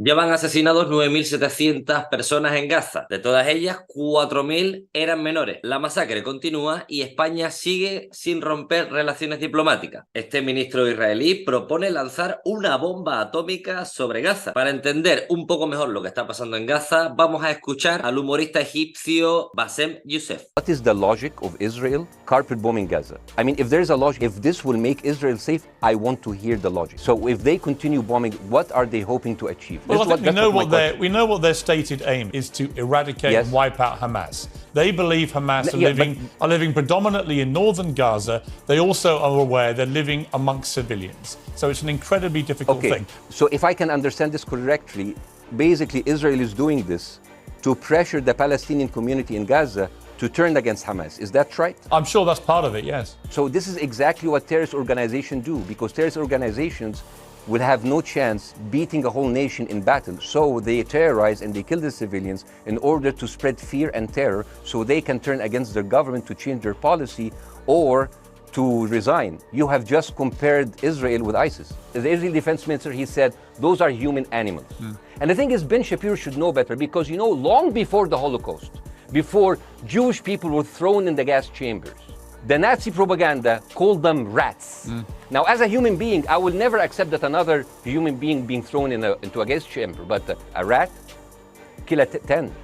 Llevan asesinados 9.700 personas en Gaza. De todas ellas, 4.000 eran menores. La masacre continúa y España sigue sin romper relaciones diplomáticas. Este ministro israelí propone lanzar una bomba atómica sobre Gaza. Para entender un poco mejor lo que está pasando en Gaza, vamos a escuchar al humorista egipcio Bassem Youssef. What is the logic of Israel carpet bombing Gaza? I mean, if there's a logic, if this will make Israel safe, I want to hear the logic. So if they continue bombing, what are they hoping to achieve? Well, I think we know what their stated aim is, to eradicate and wipe out Hamas. They believe Hamas are living predominantly in northern Gaza. They also are aware they're living amongst civilians. So it's an incredibly difficult thing. So if I can understand this correctly, basically Israel is doing this to pressure the Palestinian community in Gaza to turn against Hamas. Is that right? I'm sure that's part of it, yes. So this is exactly what terrorist organizations do, because terrorist organizations will have no chance beating a whole nation in battle. So they terrorize and they kill the civilians in order to spread fear and terror so they can turn against their government to change their policy or to resign. You have just compared Israel with ISIS. The Israeli defense minister, he said, those are human animals. And the thing is, Ben Shapiro should know better, because, you know, long before the Holocaust, before Jewish people were thrown in the gas chambers, the Nazi propaganda called them rats. Now, as a human being, I will never accept that another human being being thrown into a gas chamber, but a rat, kill 10,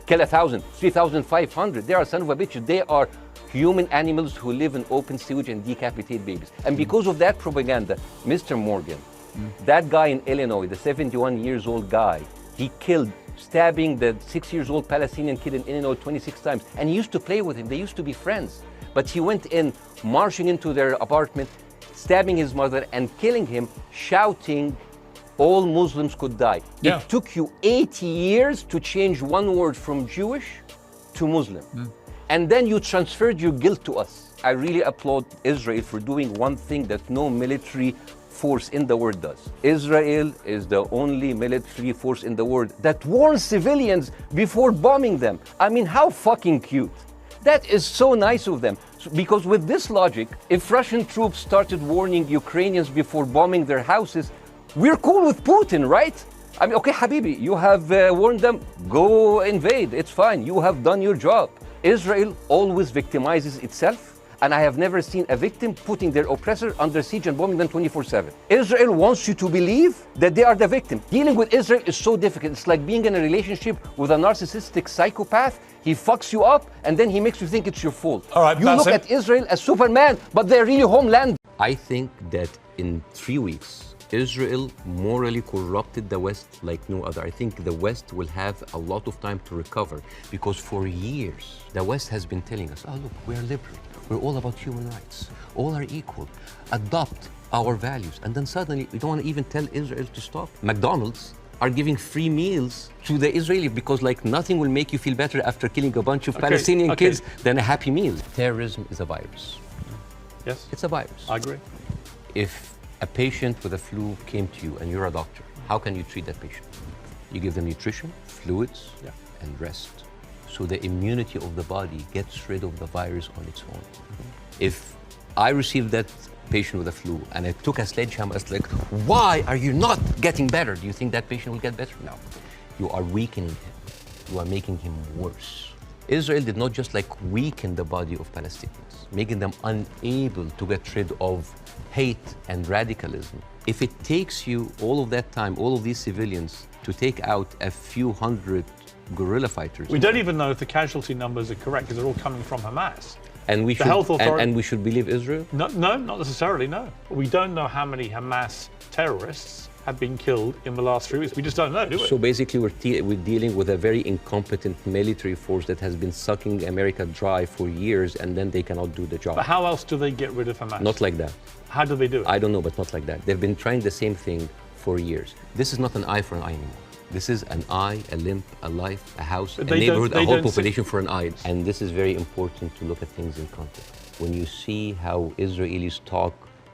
kill 1,000, 3,500. They are son of a bitch. They are human animals who live in open sewage and decapitate babies. And because of that propaganda, Mr. Morgan, that guy in Illinois, the 71 years old guy, he killed, stabbing the 6-year-old Palestinian kid in Illinois 26 times. And he used to play with him. They used to be friends. But he went in, marching into their apartment, stabbing his mother and killing him, shouting, all Muslims could die. Yeah. It took you 80 years to change one word from Jewish to Muslim. And then you transferred your guilt to us. I really applaud Israel for doing one thing that no military force in the world does. Israel is the only military force in the world that warns civilians before bombing them. I mean, how fucking cute. That is so nice of them. Because with this logic, if Russian troops started warning Ukrainians before bombing their houses, we're cool with Putin, right? I mean, okay, Habibi, you have warned them, go invade, it's fine, you have done your job. Israel always victimizes itself, and I have never seen a victim putting their oppressor under siege and bombing them 24/7. Israel wants you to believe that they are the victim. Dealing with Israel is so difficult. It's like being in a relationship with a narcissistic psychopath. He fucks you up, and then he makes you think it's your fault. All right, you look at Israel as Superman, but they're really homeland. I think that in 3 weeks, Israel morally corrupted the West like no other. I think the West will have a lot of time to recover, because for years, the West has been telling us, oh, look, we're liberal. We're all about human rights. All are equal. Adopt our values. And then suddenly, we don't want to even tell Israel to stop. McDonald's are giving free meals to the Israeli, because like nothing will make you feel better after killing a bunch of Palestinian kids than a happy meal. Terrorism is a virus. Yes. It's a virus. I agree. If a patient with a flu came to you and you're a doctor, how can you treat that patient? You give them nutrition, fluids, and rest. So the immunity of the body gets rid of the virus on its own. If I received that patient with a flu and I took a sledgehammer, it's like, why are you not getting better? Do you think that patient will get better? No. You are weakening him. You are making him worse. Israel did not just like weaken the body of Palestinians, making them unable to get rid of hate and radicalism. If it takes you all of that time, all of these civilians, to take out a few hundred guerrilla fighters. We don't even know if the casualty numbers are correct, because they're all coming from Hamas. And we should believe Israel? No, not necessarily, no. We don't know how many Hamas terrorists have been killed in the last 3 weeks. We just don't know, do we? So basically, we're dealing with a very incompetent military force that has been sucking America dry for years, and then they cannot do the job. But how else do they get rid of Hamas? Not like that. How do they do it? I don't know, but not like that. They've been trying the same thing for years. This is not an eye for an eye anymore. This is an eye, a limb, a life, a house, a neighborhood, a whole population for an eye. And this is very important to look at things in context. When you see how Israelis talk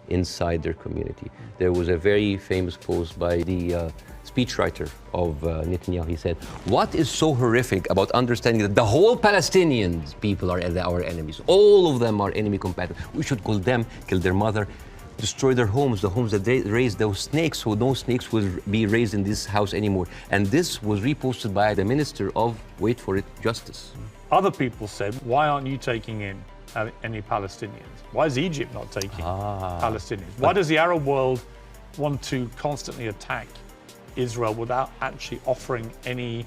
inside their community. There was a very famous post by the speechwriter of Netanyahu. He said, what is so horrific about understanding that the whole Palestinians people are our enemies? All of them are enemy combatants. We should kill them, kill their mother. destroy their homes, the homes that they raised those snakes, so no snakes will be raised in this house anymore. And this was reposted by the Minister of, wait for it, Justice. Other people said, why aren't you taking in any Palestinians? Why is Egypt not taking Palestinians? Why does the Arab world want to constantly attack Israel without actually offering any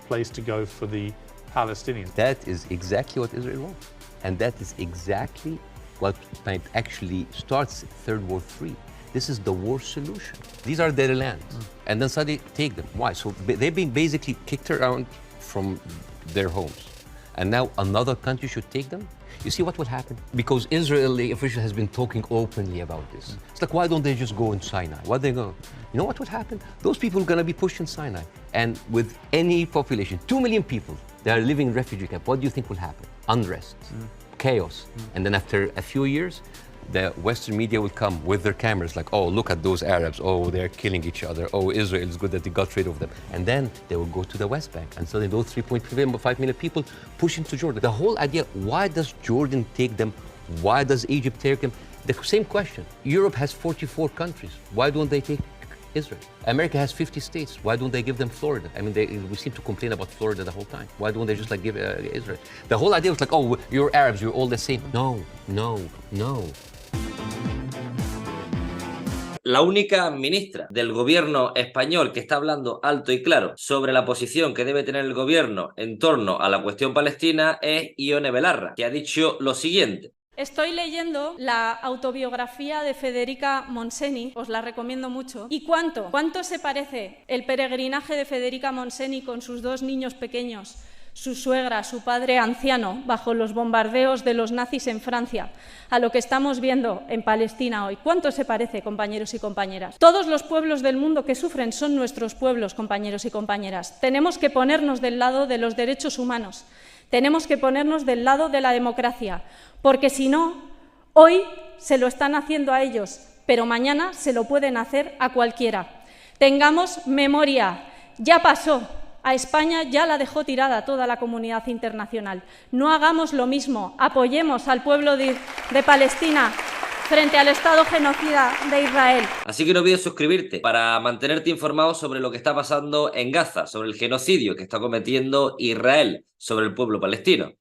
place to go for the Palestinians? That is exactly what Israel wants. And that is exactly what might actually starts Third War III. This is the war solution. These are their lands. And then suddenly take them. Why? So they've been basically kicked around from their homes. And now another country should take them? You see what would happen? Because Israeli official has been talking openly about this. It's like, why don't they just go in Sinai? Why they go? You know what would happen? Those people are going to be pushed in Sinai. And with any population, 2 million people, they are living in refugee camp. What do you think will happen? Unrest, chaos. And then after a few years, the Western media will come with their cameras like, oh, look at those Arabs. Oh, they're killing each other. Oh, Israel is good that they got rid of them. And then they will go to the West Bank. And so those 3.5 million people push into Jordan. The whole idea, why does Jordan take them? Why does Egypt take them? The same question. Europe has 44 countries. Why don't they take Israel? America has 50 states. Why don't they give them Florida? I mean, we seem to complain about Florida the whole time. Why don't they just like give Israel? The whole idea was like, oh, you're Arabs, you're all the same. No, no, no. La única ministra del gobierno español que está hablando alto y claro sobre la posición que debe tener el gobierno en torno a la cuestión palestina es Ione Belarra, que ha dicho lo siguiente. Estoy leyendo la autobiografía de Federica Montseny, os la recomiendo mucho. ¿Y cuánto se parece el peregrinaje de Federica Montseny con sus 2 niños pequeños, su suegra, su padre anciano, bajo los bombardeos de los nazis en Francia, a lo que estamos viendo en Palestina hoy? ¿Cuánto se parece, compañeros y compañeras? Todos los pueblos del mundo que sufren son nuestros pueblos, compañeros y compañeras. Tenemos que ponernos del lado de los derechos humanos. Tenemos que ponernos del lado de la democracia, porque si no, hoy se lo están haciendo a ellos, pero mañana se lo pueden hacer a cualquiera. Tengamos memoria, ya pasó. A España ya la dejó tirada toda la comunidad internacional. No hagamos lo mismo, apoyemos al pueblo de Palestina frente al Estado genocida de Israel. Así que no olvides suscribirte para mantenerte informado sobre lo que está pasando en Gaza, sobre el genocidio que está cometiendo Israel sobre el pueblo palestino.